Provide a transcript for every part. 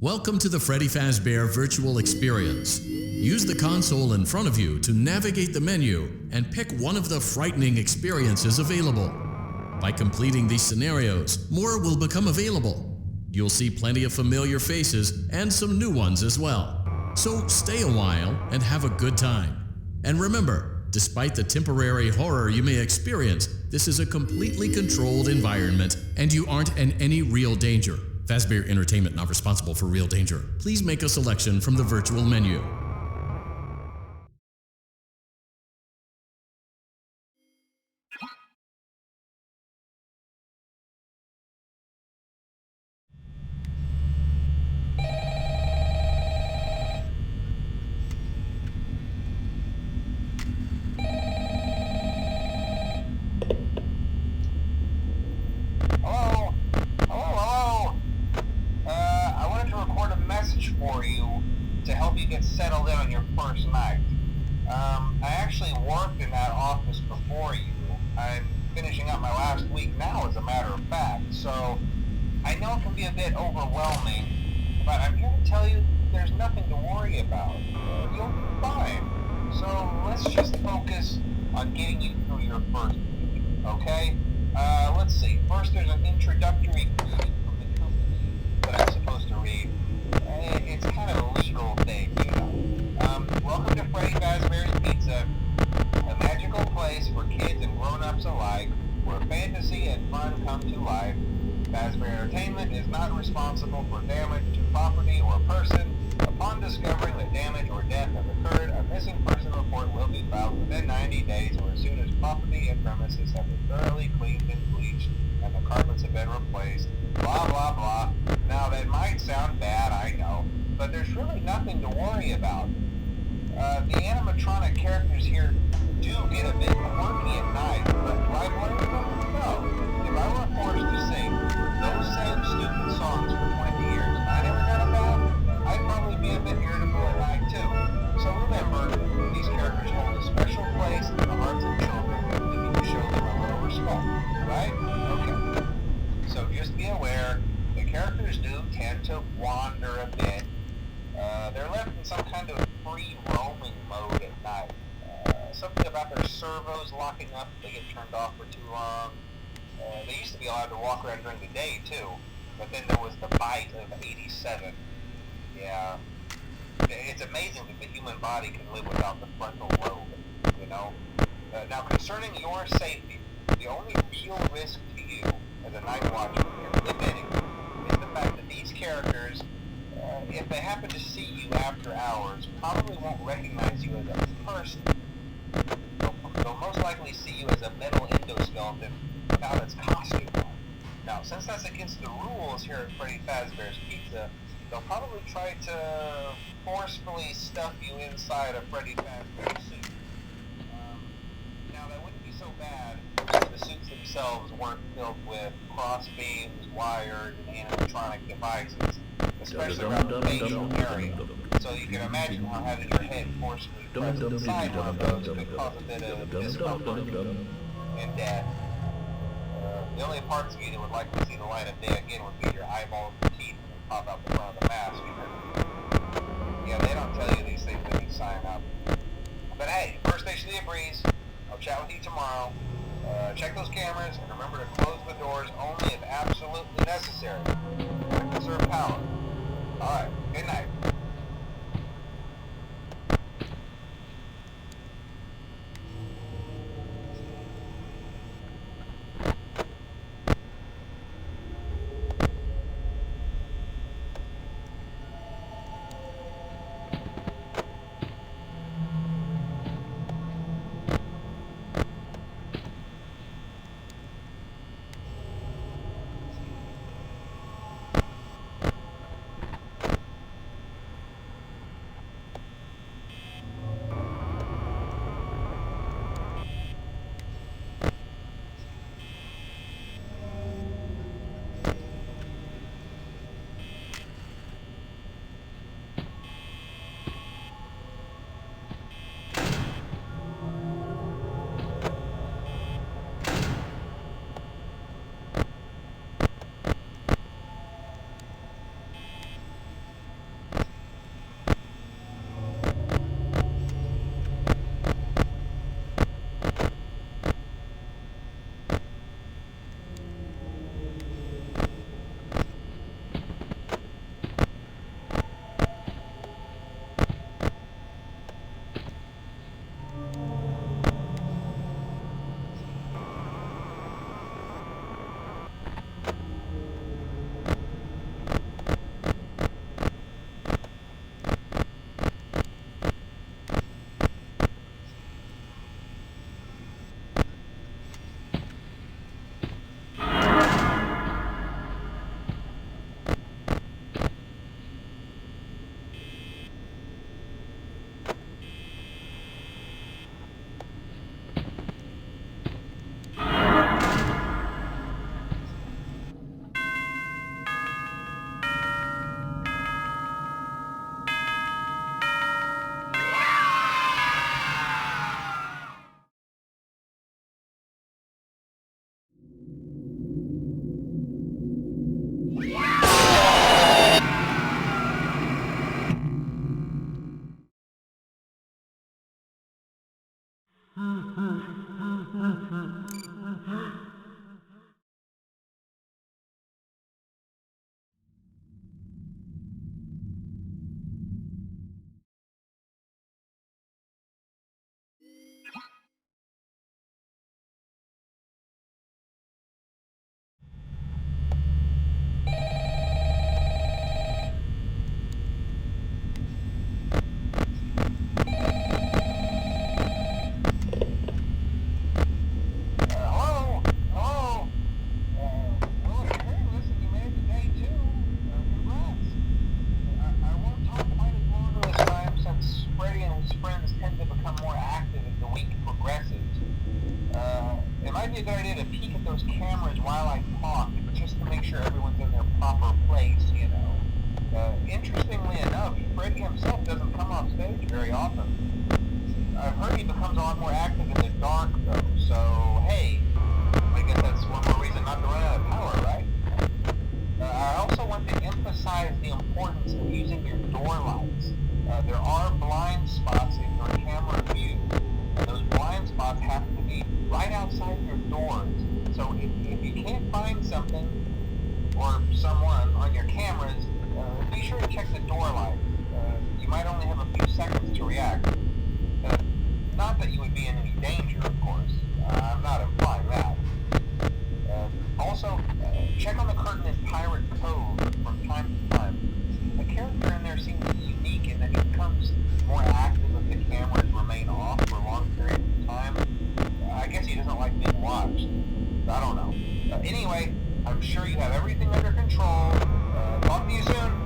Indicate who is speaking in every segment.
Speaker 1: Welcome to the Freddy Fazbear Virtual Experience. Use the console in front of you to navigate the menu and pick one of the frightening experiences available. By completing these scenarios, more will become available. You'll see plenty of familiar faces and some new ones as well. So stay a while and have a good time. And remember, despite the temporary horror you may experience, this is a completely controlled environment and you aren't in any real danger. Fazbear Entertainment not responsible for real danger. Please make a selection from the virtual menu.
Speaker 2: For you to help you get settled in on your first night. I actually worked in that office before you. I'm finishing up my last week now, as a matter of fact, so I know it can be a bit overwhelming, but I'm here to tell you there's nothing to worry about. You'll be fine. So let's just focus on getting you through your first week, okay? Let's see. First, there's an introductory greeting from the company that I'm supposed to read. It's kind of a legal thing, you know. Welcome to Freddy Fazbear's Pizza, a magical place for kids and grown-ups alike, where fantasy and fun come to life. Fazbear Entertainment is not responsible for damage to property or person. Upon discovering that damage or death have occurred, a missing person report will be filed within 90 days or as soon as property and premises have been thoroughly cleaned and bleached and the carpets have been replaced. Blah, blah, blah. Now, that might sound bad, I know, but there's really nothing to worry about. The animatronic characters here do get a bit quirky at night, but do I blame them? No. If I were forced to sing those same stupid songs for 20 years and I never got a bath, I'd probably be a bit irritable at night too. So remember, these characters hold a special place in the hearts of children, and we need to show them a little respect, right? Okay. So just be aware, the characters do tend to wander a bit. They're left in some kind of free roaming mode at night. Something about their servos locking up if they get turned off for too long. They used to be allowed to walk around during the day too, but then there was the bite of 87. Yeah. It's amazing that the human body can live without the frontal lobe, you know? Now, concerning your safety, the only real risk to you as a night watchman, if any, is the fact that these characters, if they happen to see you after hours, probably won't recognize you as a person. They'll most likely see you as a metal endoskeleton without its costume on. Now, since that's against the rules here at Freddy Fazbear's Pizza, they'll probably try to forcefully stuff you inside a Freddy Fazbear suit. Now, that wouldn't be so bad if the suits themselves weren't filled with cross beams, wires, and animatronic devices, especially around the facial area. So you can imagine how having your head forcefully pressed inside one of those could cause a bit of discomfort and death. The only parts of you that would likely see the light of day again would be your eyeballs and teeth when they pop out the front of the mask. Yeah, they don't tell you these things when you sign up. But hey, first station of the breeze. I'll chat with you tomorrow. Check those cameras and remember to close the doors only if absolutely necessary. To conserve power. Alright, good night. be a good idea to peek at those cameras while I talk, just to make sure everyone's in their proper place, you know. Interestingly enough, Freddy himself doesn't come off stage very often. I've heard he becomes a lot more active in the dark, though, so hey, I guess that's one more reason not to run out of power, right? I also want to emphasize the importance of using your door lights. There are blind spots in your camera view, and those blind spots have to be right outside your doors. So if you can't find something or someone on your cameras, be sure to check the door lights. You might only have a few seconds to react. Not that you would be in any danger, of course. I'm not implying that. Also, check on the curtain in Pirate Cove from time to time. The character in there seems unique in that he becomes more active if the cameras remain off for long periods of time. I guess he doesn't like being watched. I don't know. Anyway, I'm sure you have everything under control. Talk to you soon.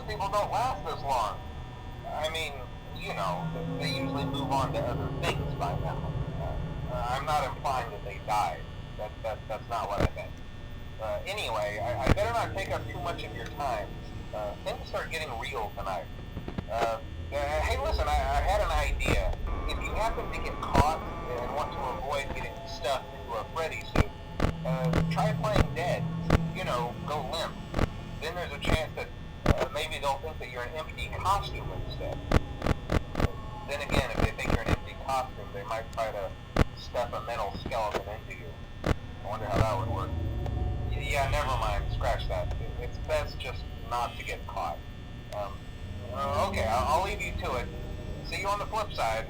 Speaker 2: most people don't last this long. I mean, you know, they usually move on to other things by now. I'm not implying that they died. That's not what I meant. Anyway, I better not take up too much of your time. Things start getting real tonight. Hey, listen, I had an idea. If you happen to get caught and want to avoid getting stuffed into a Freddy suit, try playing dead. You know, go limp. Then there's a chance that maybe they'll think that you're an empty costume instead. Then again, if they think you're an empty costume, they might try to stuff a mental skeleton into you. I wonder how that would work. Yeah, never mind. Scratch that. It's best just not to get caught. Okay, I'll leave you to it. See you on the flip side.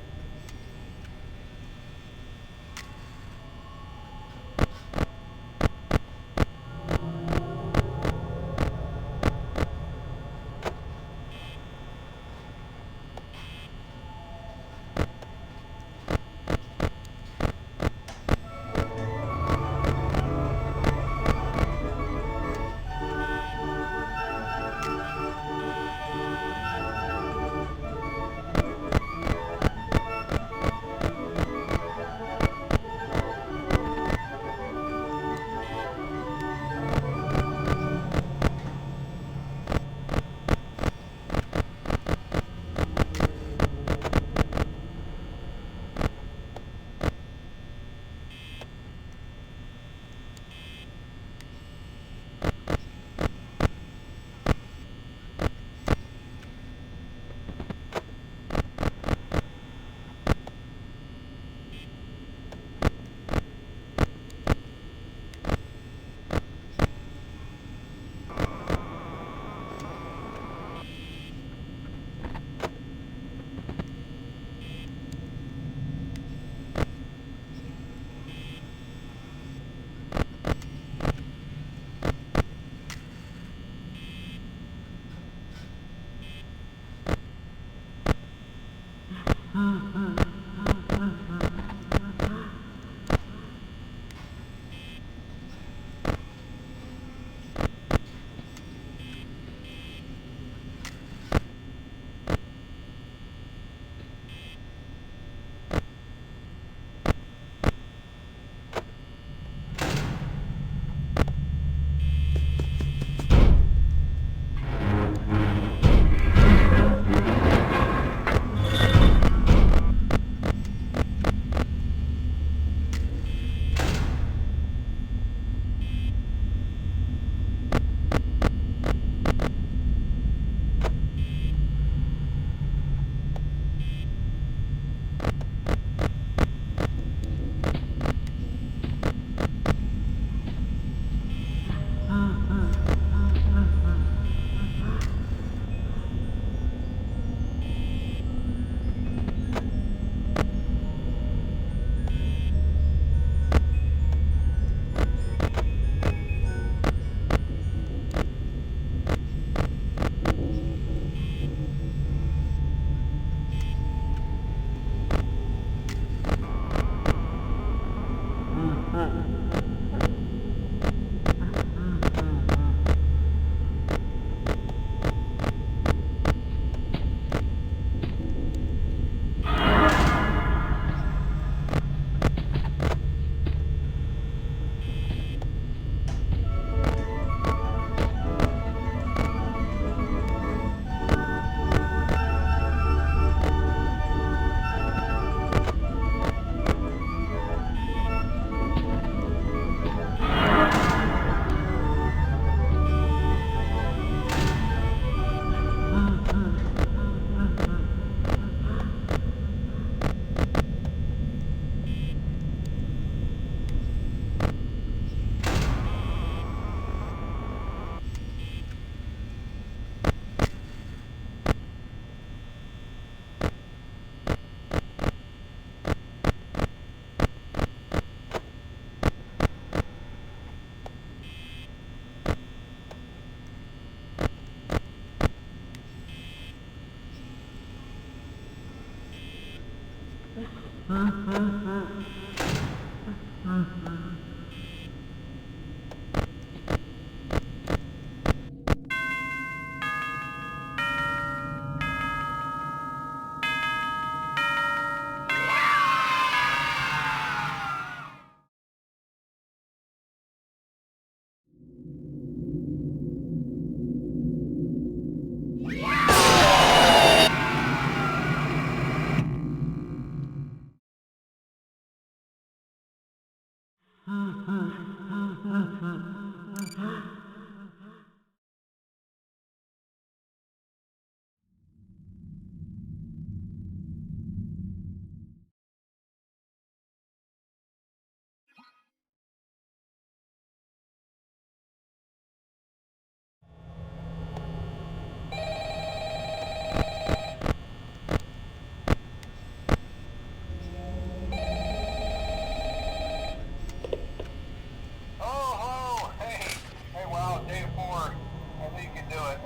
Speaker 2: do it.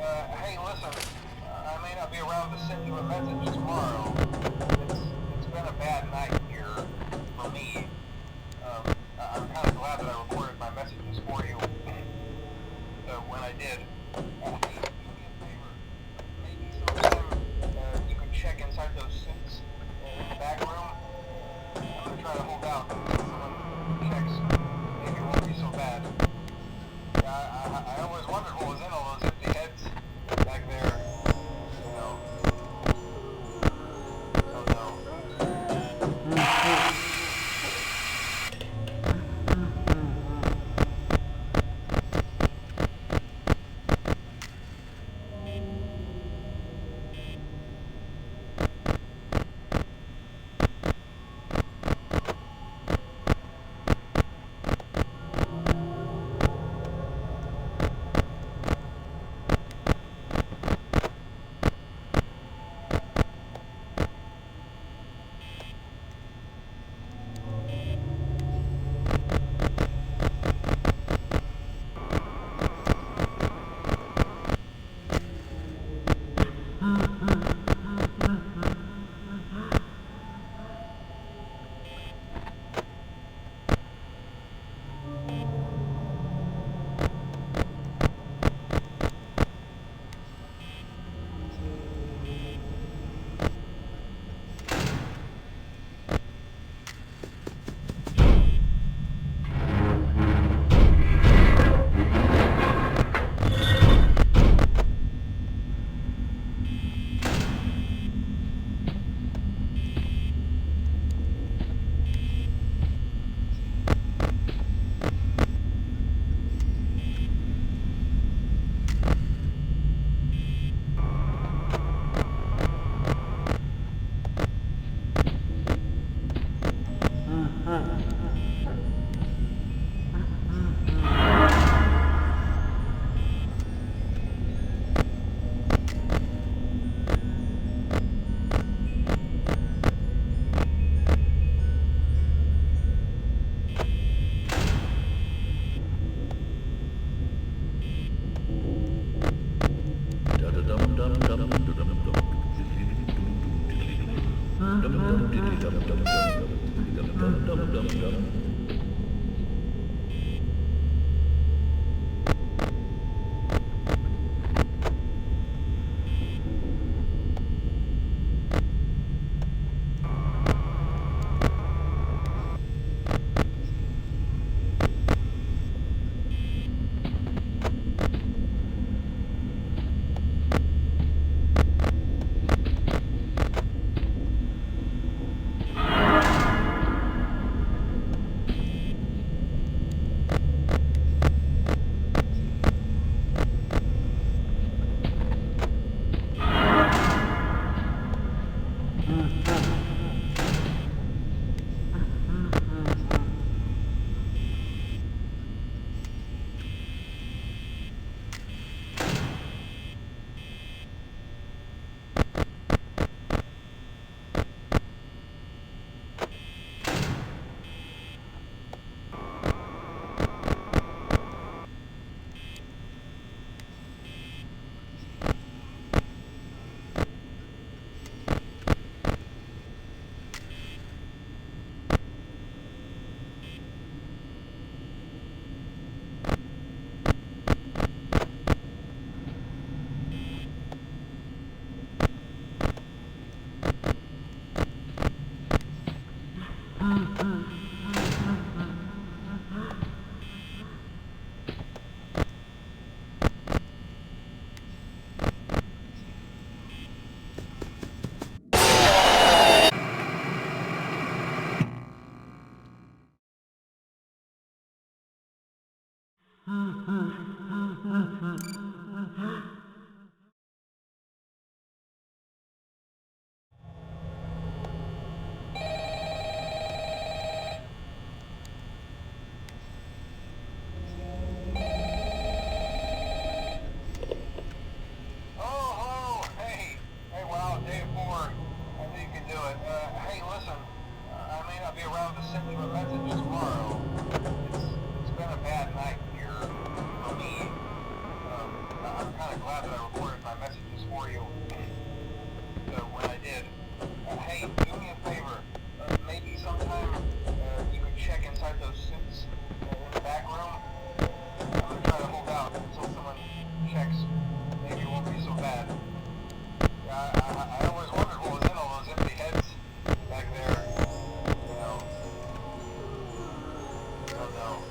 Speaker 2: Hey, listen, I may not be around to send you a message tomorrow. It's been a bad night here for me. I'm kind of glad that I recorded my messages for you when I did. Do me a favor. Maybe sometime you could check inside those suits in the back room. I'm gonna try to hold out until someone checks. Maybe it won't be so bad. I always wondered what was in all those empty heads back there. You know. Oh no. kind of glad that I recorded my messages for you when I did. Hey, do me a favor. Maybe sometime you could check inside those suits in the back room. I'm gonna try to hold out until someone checks. Maybe it won't be so bad. I always wondered what was in all those empty heads back there. You know. Oh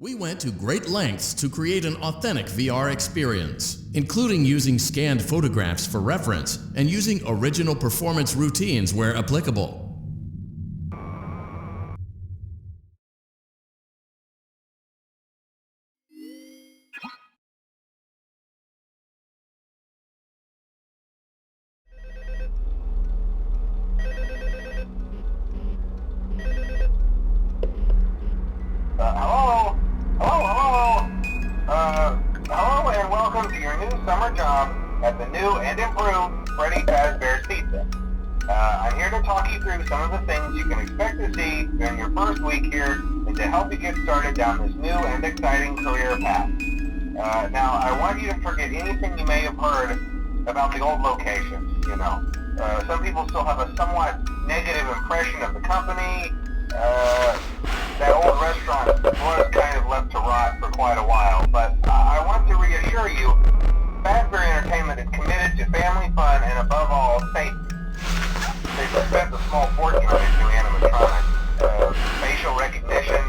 Speaker 1: We went to great lengths to create an authentic VR experience, including using scanned photographs for reference and using original performance routines where applicable.
Speaker 2: Hello and welcome to your new summer job at the new and improved Freddy Fazbear's Pizza. I'm here to talk you through some of the things you can expect to see during your first week here and to help you get started down this new and exciting career path. Now, I want you to forget anything you may have heard about the old locations, you know. Some people still have a somewhat negative impression of the company. That old restaurant was kind of left to rot for quite a while, but I want to reassure you, Fazbear Entertainment is committed to family fun and above all, safety. They've spent a small fortune on these new animatronics. Facial recognition,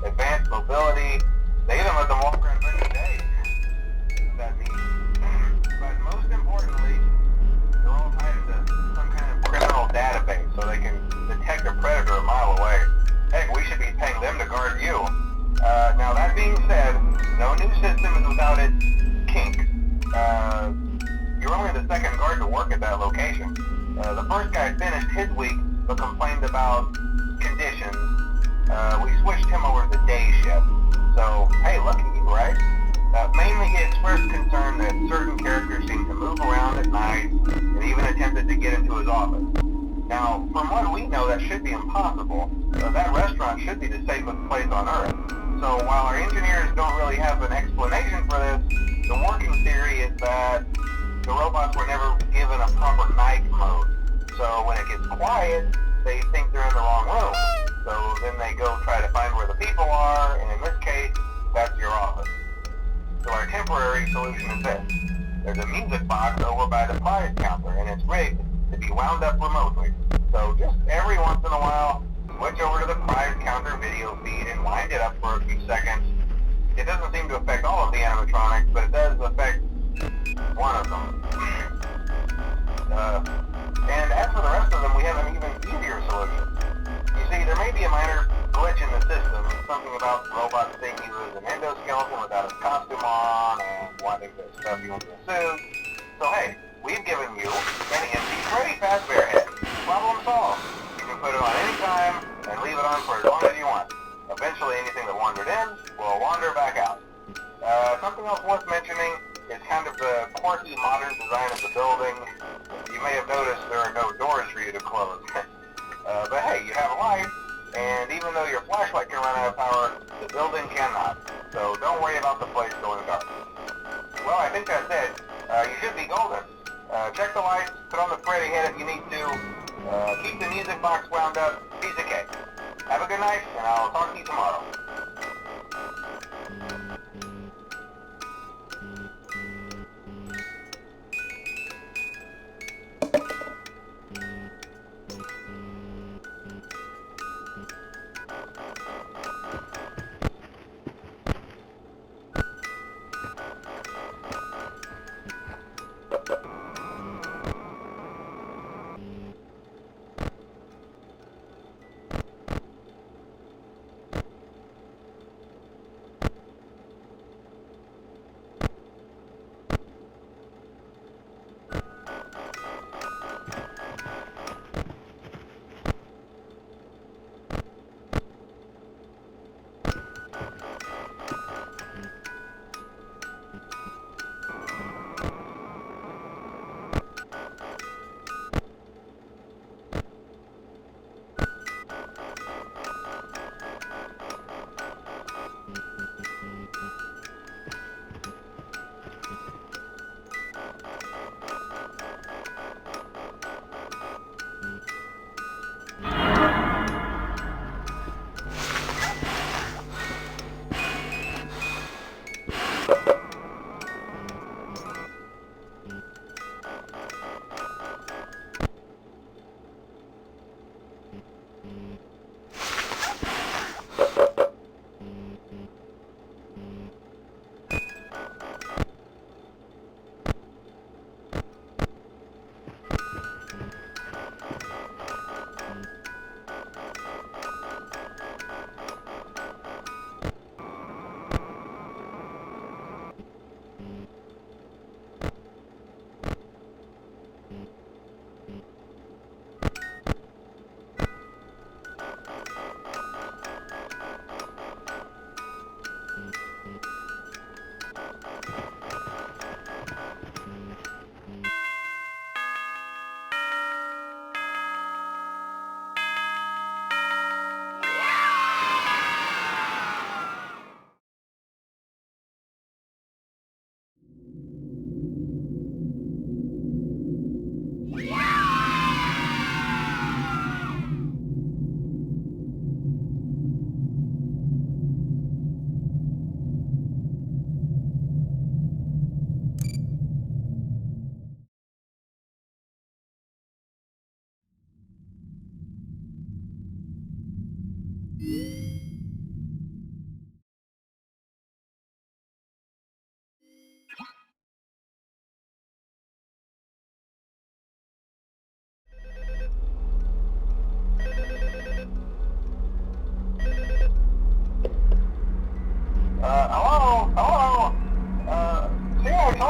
Speaker 2: advanced mobility, they even let them walk around during the day. Isn't that neat? But most importantly, they're all tied into some kind of criminal database so they can detect a predator a mile away. Heck, we should be paying them to guard you. Now that being said, no new system is without its kinks. You're only the second guard to work at that location. The first guy finished his week but complained about conditions. We switched him over to the day shift. So, hey, look at you, right? Mainly he expressed concern that certain characters seem to move around at night and even attempted to get into his office. Now, from what we know, that should be impossible. That restaurant should be the safest place on Earth. So while our engineers don't really have an explanation for this, the working theory is that the robots were never given a proper night mode. So when it gets quiet, they think they're in the wrong room. So then they go try to find where the people are, and in this case, that's your office. So our temporary solution is this. There's a music box over by the prize counter, and it's rigged to be wound up remotely. So just every once in a while, switch over to the prize counter video feed and wind it up for a few seconds. It doesn't seem to affect all of the animatronics, but it does affect one of them. And as for the rest of them, we have an even easier solution. You see, there may be a minor glitch in the system, something about the robot thinking he was an endoskeleton without his costume on and wanting to stuff you into a suit. So hey, we've given you an empty Freddy Fazbear head. Problem solved. You can put it on any time and leave it on for as long as you want. Eventually anything that wandered in will wander back out. Something else worth mentioning is kind of the quirky modern design of the building. You may have noticed there are no doors for you to close. But hey, you have a light, and even though your flashlight can run out of power, the building cannot. So don't worry about the place going dark. Well, I think that's it. You should be golden. Check the lights, put on the Freddy head if you need to. Keep the music box wound up. Piece of cake. Have a good night, and I'll talk to you tomorrow.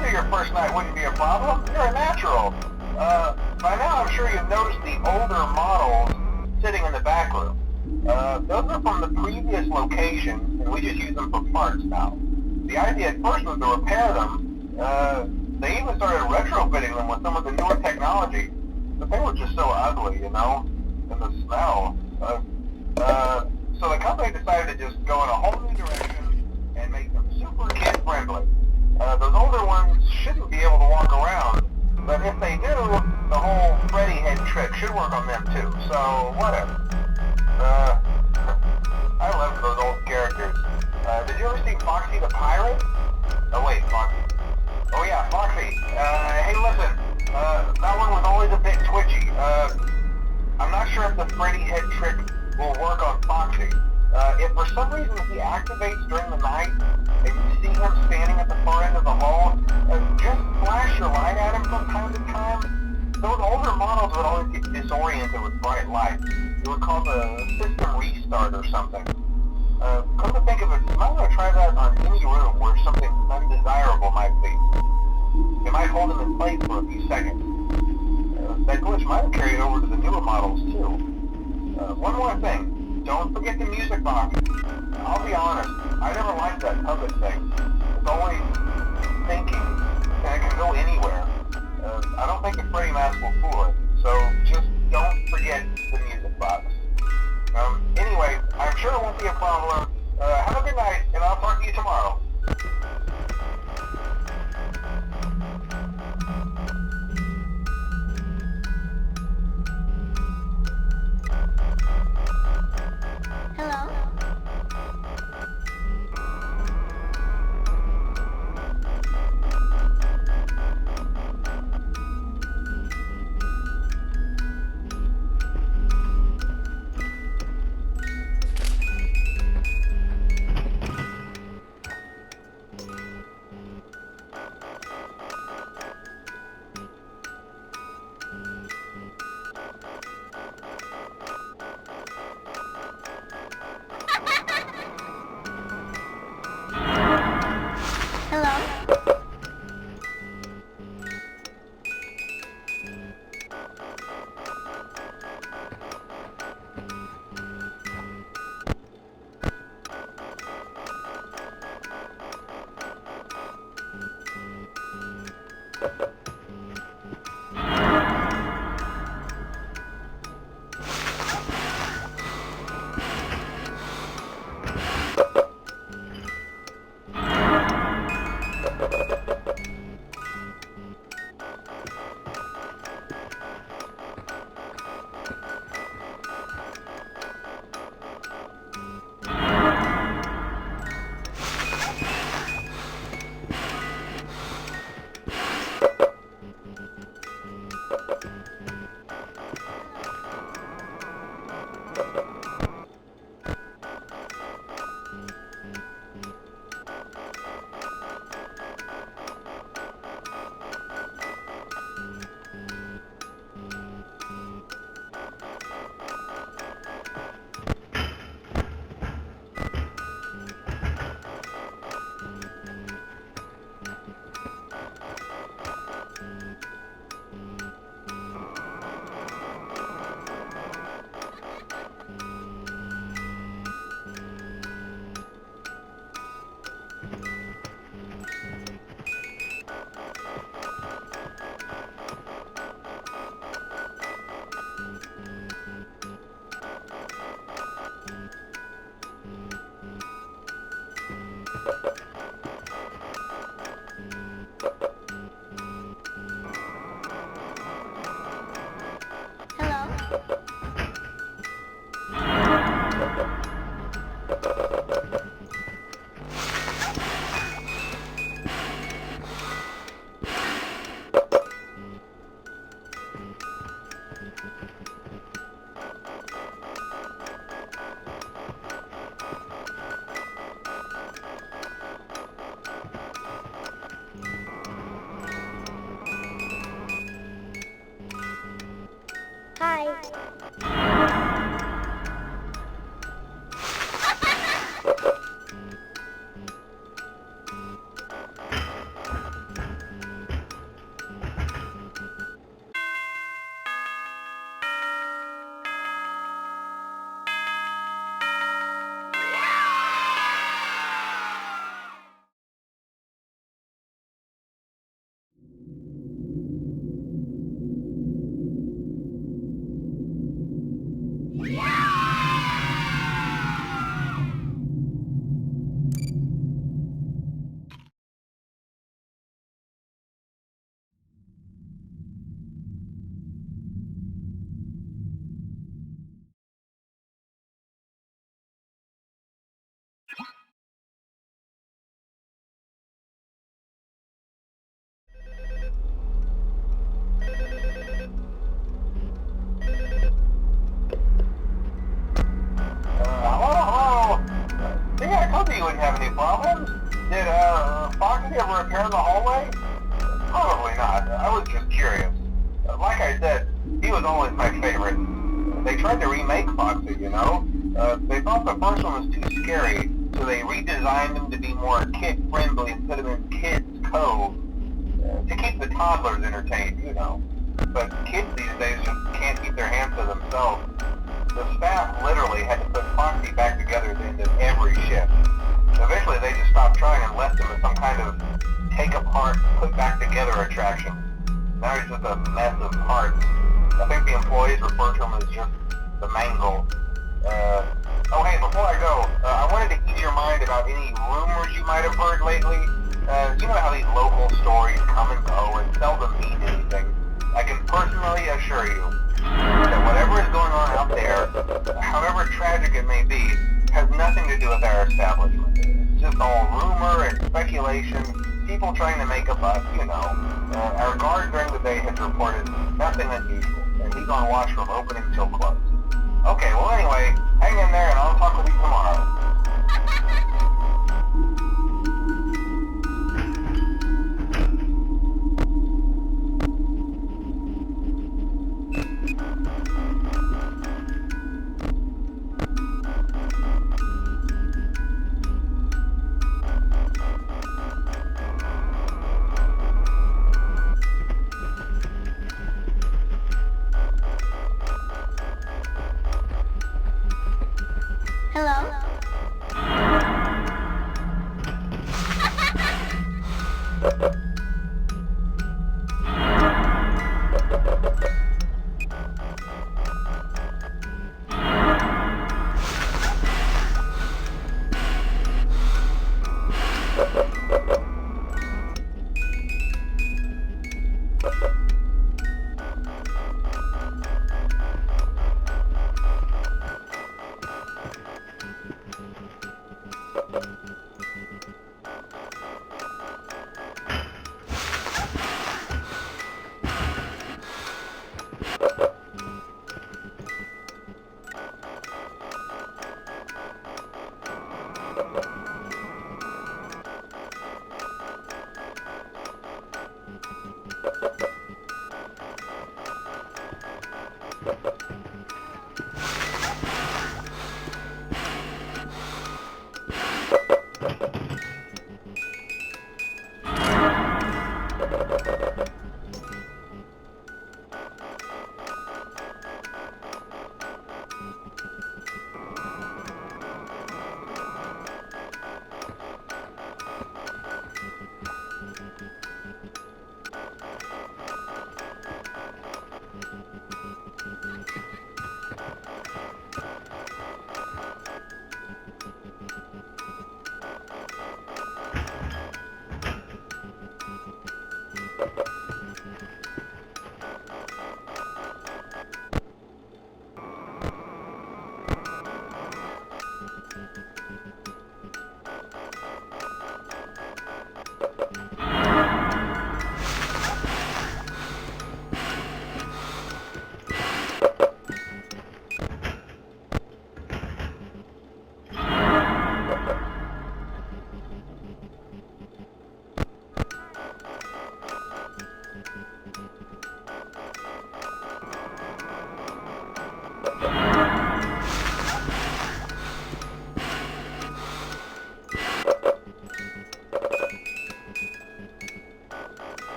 Speaker 2: told you your first night wouldn't be a problem. You're a natural. By now I'm sure you've noticed the older models sitting in the back room. Those are from the previous location, and we just use them for parts now. The idea at first was to repair them. They even started retrofitting them with some of the newer technology, but they were just so ugly, you know, and the smell. So the company decided to just go in a whole new direction and make them super kid-friendly. Those older ones shouldn't be able to walk around, but if they do, the whole Freddy head trick should work on them too, so whatever. I love those old characters. Did you ever see Foxy the Pirate? Oh wait, Foxy. Oh yeah, Foxy. Hey listen, that one was always a bit twitchy. I'm not sure if the Freddy head trick will work on Foxy. If for some reason he activates during the night, and you see him standing at the far end of the hall, just flash your light at him from time to time. Those older models would always get disoriented with bright lights. It would cause a system restart or something. Come to think of it, you might want to try that on any room where something undesirable might be. It might hold him in place for a few seconds. That glitch might have carried over to the newer models too. One more thing, don't forget the music box. I'll be honest, I never liked that puppet thing. It's always thinking, and it can go anywhere. I don't think the Freddy mask will fool it, so just don't forget the music box. Anyway, I'm sure it won't be a problem. Have a good night, and I'll talk to you tomorrow.
Speaker 3: Hello? Hello?
Speaker 2: just curious. Like I said, he was always my favorite. They tried to remake Foxy, you know? They thought the first one was too scary, so they redesigned him to be more kid-friendly and put him in Kids Cove to keep the toddlers entertained, you know. But kids these days just can't keep their hands to themselves. The staff literally had to put Foxy back together at the end of every shift. Eventually they just stopped trying and left him as some kind of take-apart, put-back-together attraction. Now he's just a mess of parts. I think the employees refer to him as just the mangle. Oh hey, before I go, I wanted to ease your mind about any rumors you might have heard lately. You know how these local stories come and go and seldom mean anything. I can personally assure you that whatever is going on out there, however tragic it may be, has nothing to do with our establishment. It's just all rumor and speculation, people trying to make a buck, you know. Our guard during the day has reported nothing unusual, and he's on watch from opening till close. Okay, well anyway, hang in there and I'll talk with you tomorrow.
Speaker 3: Hello?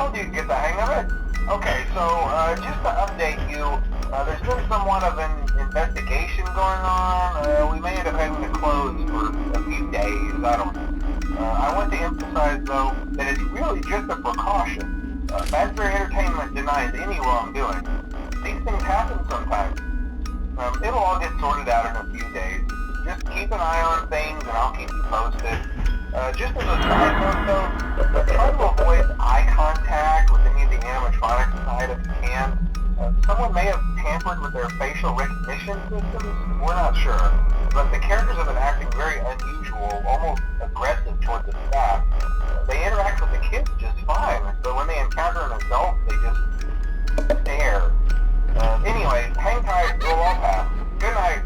Speaker 2: told you to get the hang of it. Okay, so just to update you, there's been somewhat of an investigation going on. We may end up having to close for a few days. I don't know. I want to emphasize, though, that it's really just a precaution. Fazbear Entertainment denies any wrongdoing. These things happen sometimes. It'll all get sorted out in a few days. Just keep an eye on things, and I'll keep you posted. Just as a side note, though, try to avoid eye contact with any of the animatronics side if you can. Someone may have tampered with their facial recognition systems. We're not sure. But the characters have been acting very unusual, almost aggressive toward the staff. They interact with the kids just fine, but when they encounter an adult, they just stare. Anyway, hang tight, we'll all pass. Good night.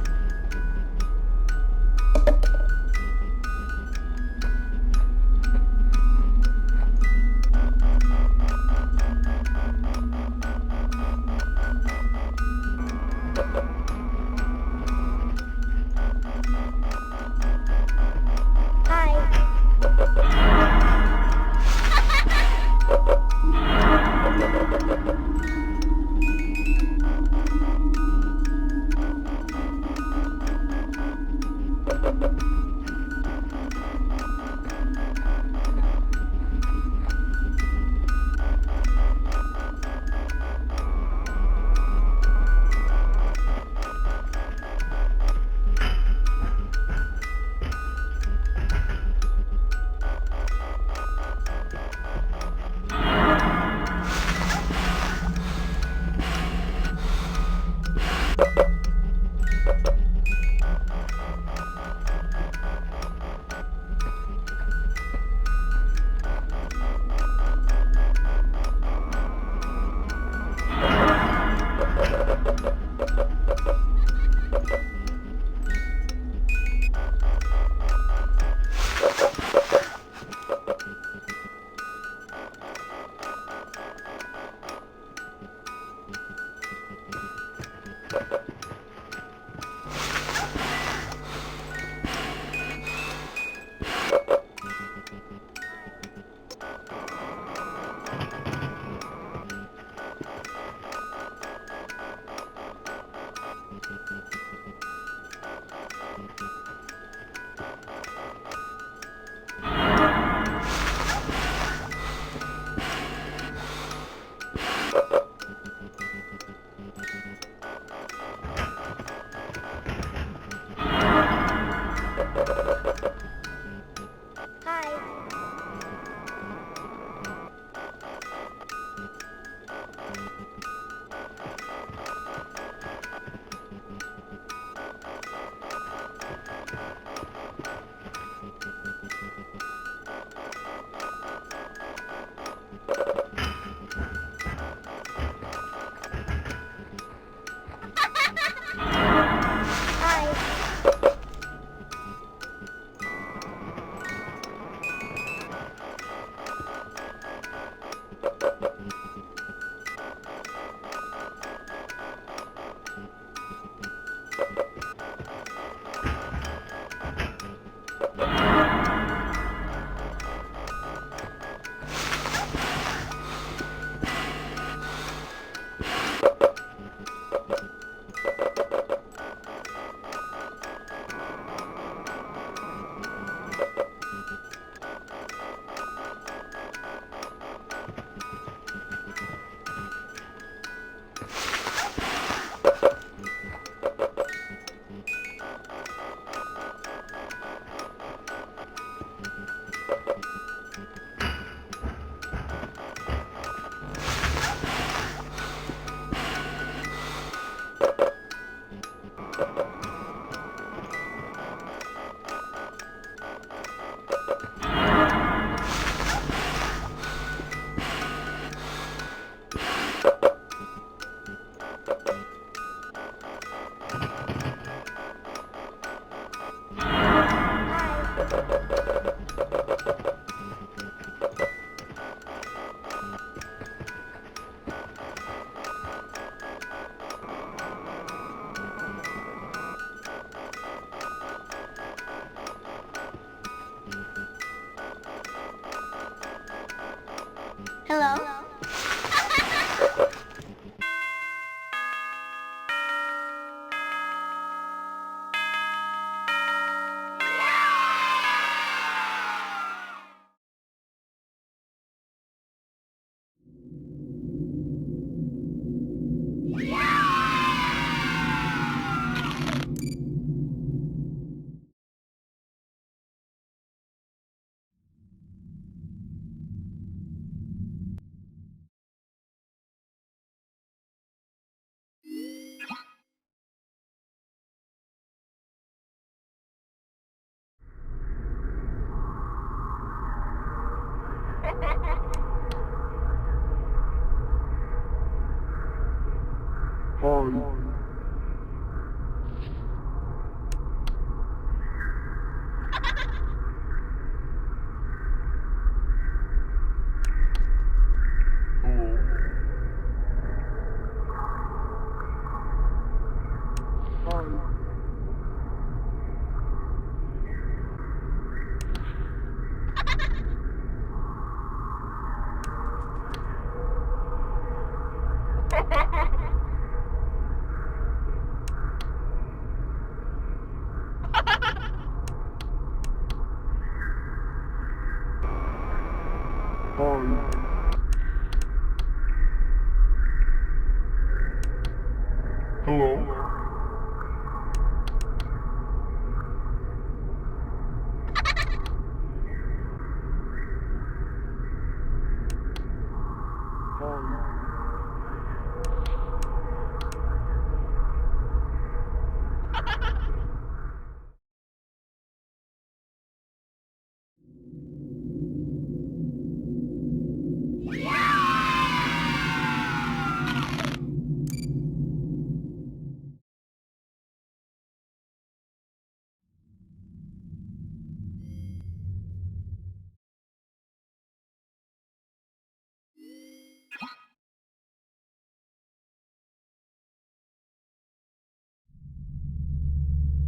Speaker 3: Hello?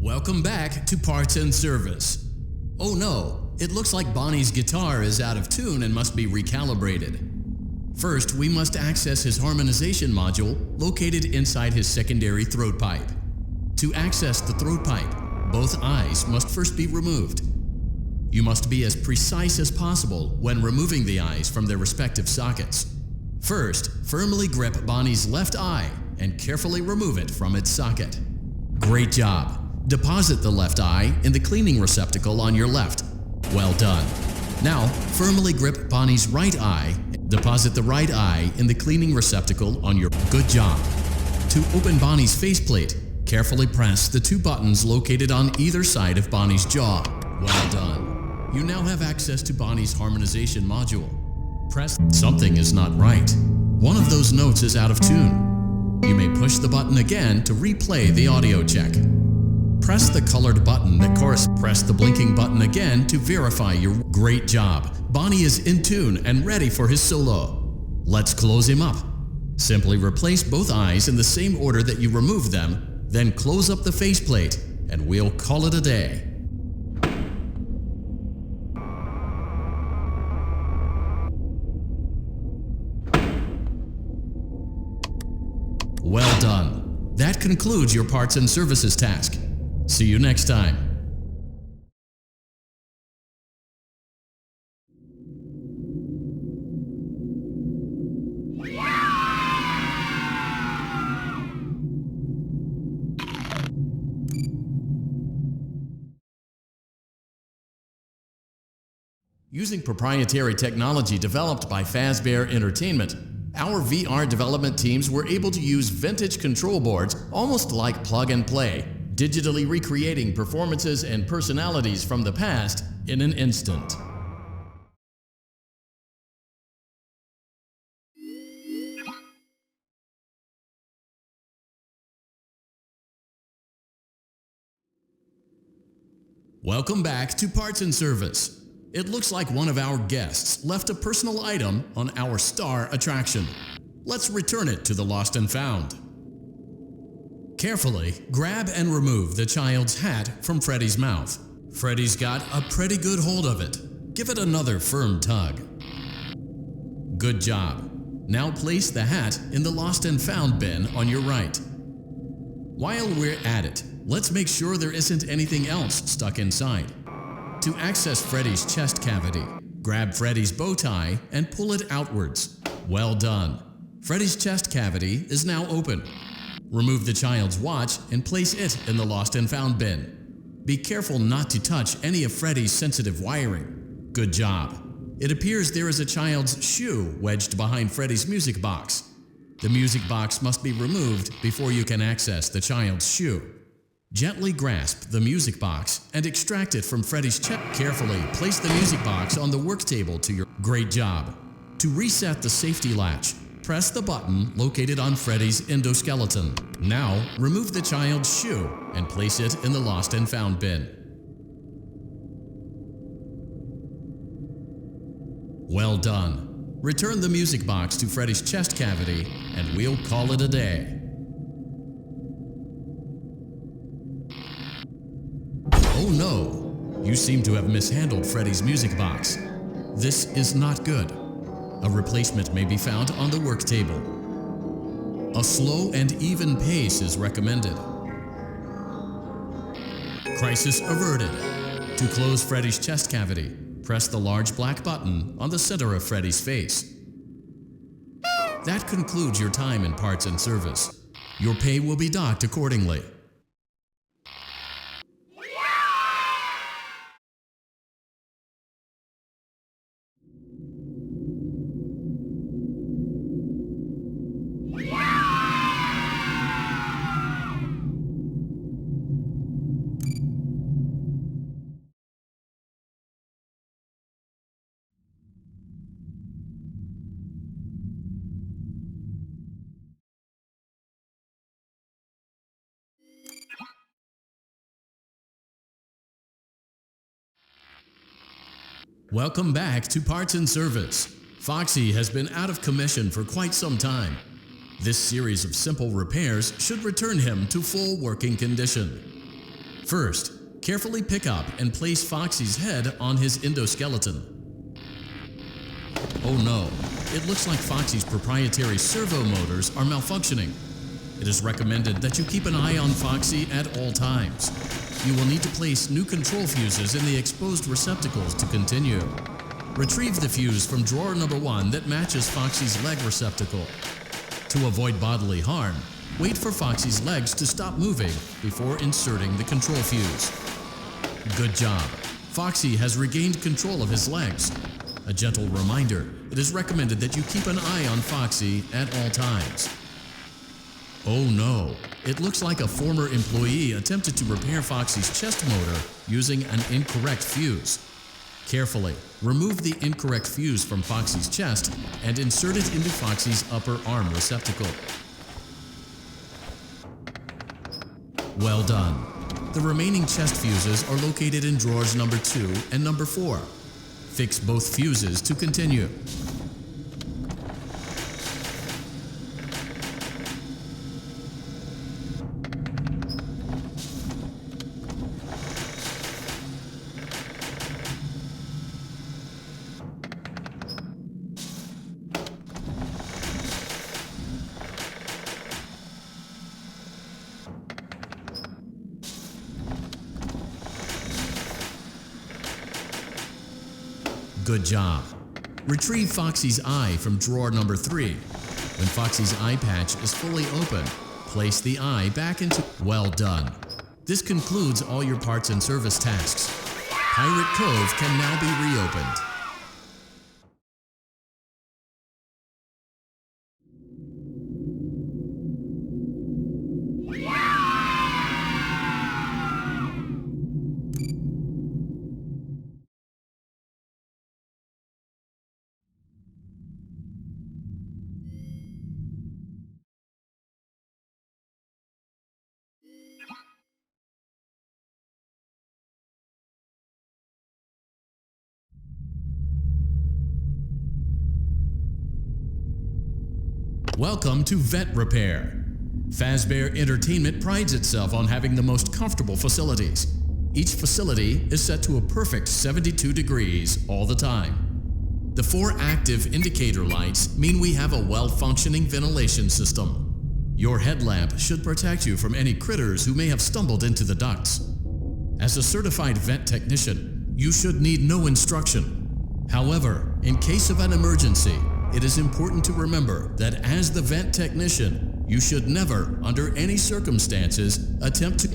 Speaker 1: Welcome back to Parts and Service. Oh no, it looks like Bonnie's guitar is out of tune and must be recalibrated. First, we must access his harmonization module located inside his secondary throat pipe. To access the throat pipe, both eyes must first be removed. You must be as precise as possible when removing the eyes from their respective sockets. First, firmly grip Bonnie's left eye and carefully remove it from its socket. Great job! Deposit the left eye in the cleaning receptacle on your left. Well done. Now, firmly grip Bonnie's right eye. Deposit the right eye in the cleaning receptacle on your... Good job. To open Bonnie's faceplate, carefully press the two buttons located on either side of Bonnie's jaw. Well done. You now have access to Bonnie's harmonization module. Press... Something is not right. One of those notes is out of tune. You may push the button again to replay the audio check. Press the colored button that corresponds. Press the blinking button again to verify your... Great job. Bonnie is in tune and ready for his solo. Let's close him up. Simply replace both eyes in the same order that you removed them, then close up the faceplate, and we'll call it a day. Well done. That concludes your parts and services task. See you next time. Using proprietary technology developed by Fazbear Entertainment, our VR development teams were able to use vintage control boards almost like plug and play, digitally recreating performances and personalities from the past in an instant. Welcome back to Parts and Service. It looks like one of our guests left a personal item on our star attraction. Let's return it to the Lost and Found. Carefully grab and remove the child's hat from Freddy's mouth. Freddy's got a pretty good hold of it. Give it another firm tug. Good job. Now place the hat in the Lost and Found bin on your right. While we're at it, let's make sure there isn't anything else stuck inside. To access Freddy's chest cavity, grab Freddy's bow tie and pull it outwards. Well done. Freddy's chest cavity is now open. Remove the child's watch and place it in the Lost and Found bin. Be careful not to touch any of Freddy's sensitive wiring. Good job. It appears there is a child's shoe wedged behind Freddy's music box. The music box must be removed before you can access the child's shoe. Gently grasp the music box and extract it from Freddy's chest. Carefully place the music box on the work table to your great job. To reset the safety latch, press the button located on Freddy's endoskeleton. Now, remove the child's shoe and place it in the lost and found bin. Well done. Return the music box to Freddy's chest cavity and we'll call it a day. Oh no! You seem to have mishandled Freddy's music box. This is not good. A replacement may be found on the work table. A slow and even pace is recommended. Crisis averted. To close Freddy's chest cavity, press the large black button on the center of Freddy's face. That concludes your time in parts and service. Your pay will be docked accordingly. Welcome back to Parts and Service. Foxy has been out of commission for quite some time. This series of simple repairs should return him to full working condition. First, carefully pick up and place Foxy's head on his endoskeleton. Oh no, it looks like Foxy's proprietary servo motors are malfunctioning. It is recommended that you keep an eye on Foxy at all times. You will need to place new control fuses in the exposed receptacles to continue. Retrieve the fuse from drawer number 1 that matches Foxy's leg receptacle. To avoid bodily harm, wait for Foxy's legs to stop moving before inserting the control fuse. Good job. Foxy has regained control of his legs. A gentle reminder, it is recommended that you keep an eye on Foxy at all times. Oh no, it looks like a former employee attempted to repair Foxy's chest motor using an incorrect fuse. Carefully, remove the incorrect fuse from Foxy's chest and insert it into Foxy's upper arm receptacle. Well done. The remaining chest fuses are located in drawers number 2 and number 4. Fix both fuses to continue. Good job. Retrieve Foxy's eye from drawer number 3. When Foxy's eye patch is fully open, place the eye back into... Well done. This concludes all your parts and service tasks. Pirate Cove can now be reopened. Welcome to Vet Repair. Fazbear Entertainment prides itself on having the most comfortable facilities. Each facility is set to a perfect 72 degrees all the time. The 4 active indicator lights mean we have a well-functioning ventilation system. Your headlamp should protect you from any critters who may have stumbled into the ducts. As a certified vet technician, you should need no instruction. However, in case of an emergency, it is important to remember that as the vent technician, you should never, under any circumstances, attempt to...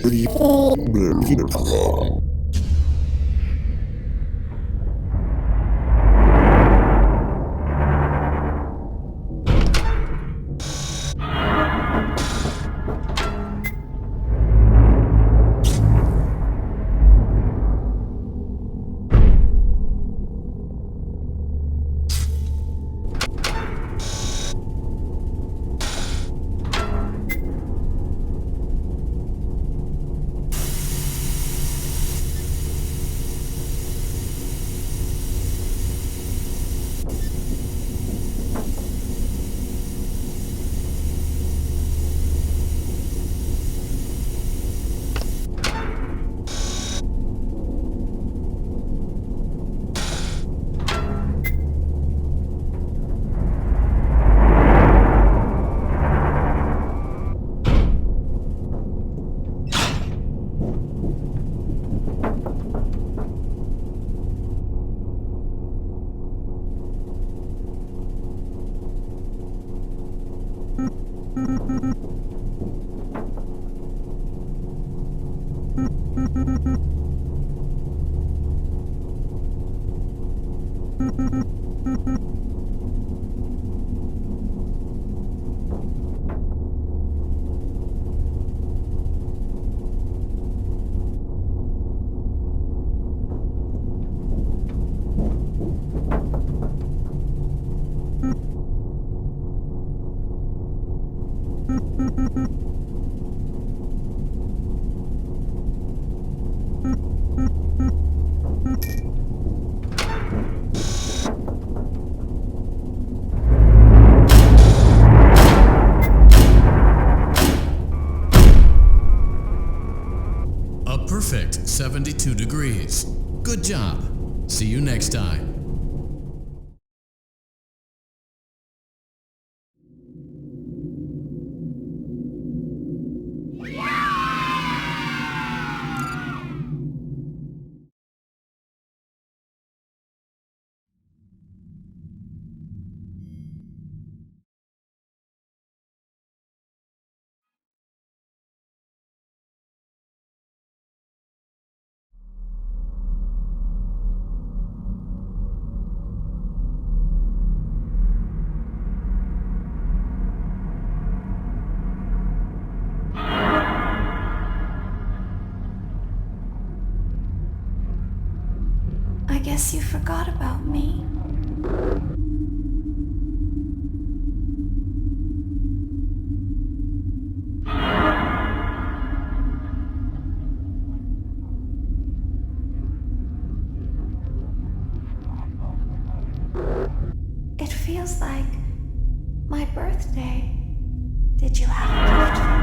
Speaker 1: A perfect 72 degrees. Good job. See you next time.
Speaker 4: I guess you forgot about me. It feels like my birthday. Did you have a gift for me?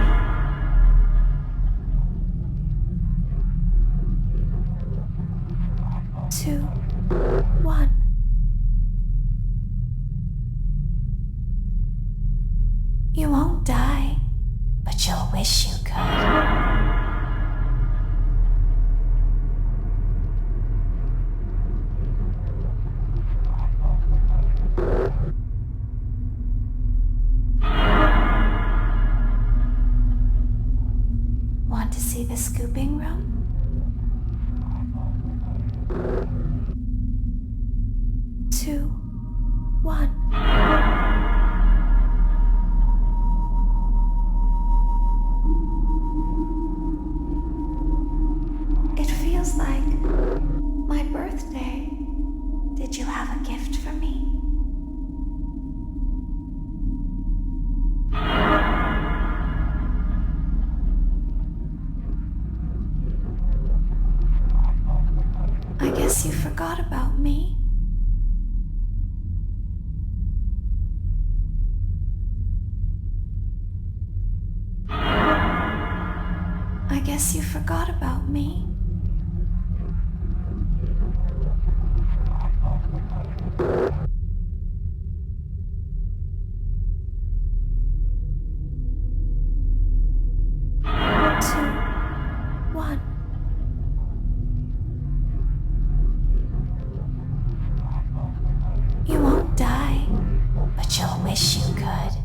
Speaker 4: 2, 1. You won't die, but you'll wish you could. Want to see the scooping room? 2, 1. It feels like my birthday. Did you have a gift for me? I guess you forgot about me. I guess you forgot about me. Two, one. You won't die, but you'll wish you could.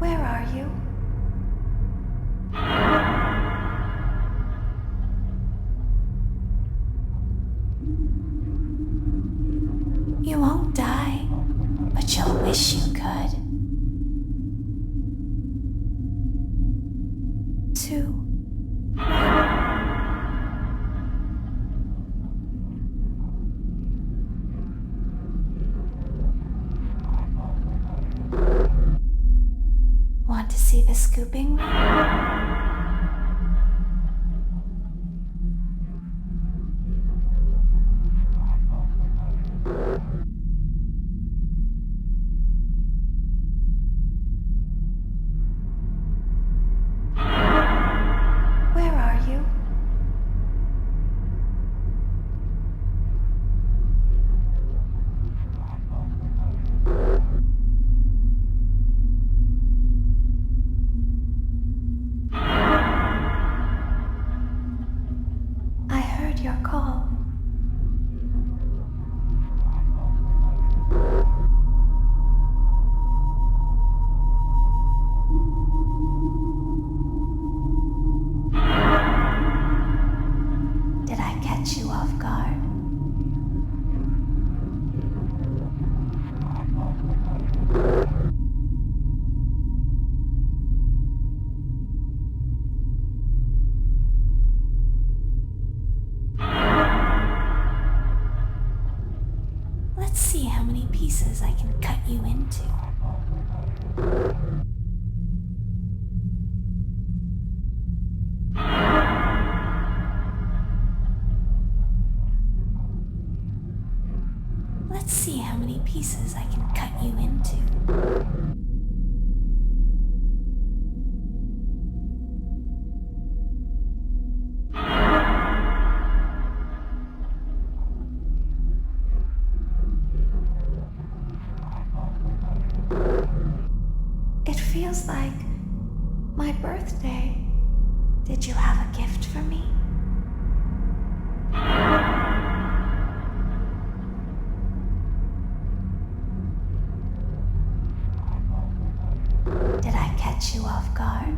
Speaker 4: Where are you? You won't die, but you'll wish you could. 2, 1. Want to see the scooping room? Where are you? Let's see how many pieces I can cut you into. Let's see how many pieces I can cut you into. It feels like my birthday. Did you have a gift for me? Did I catch you off guard?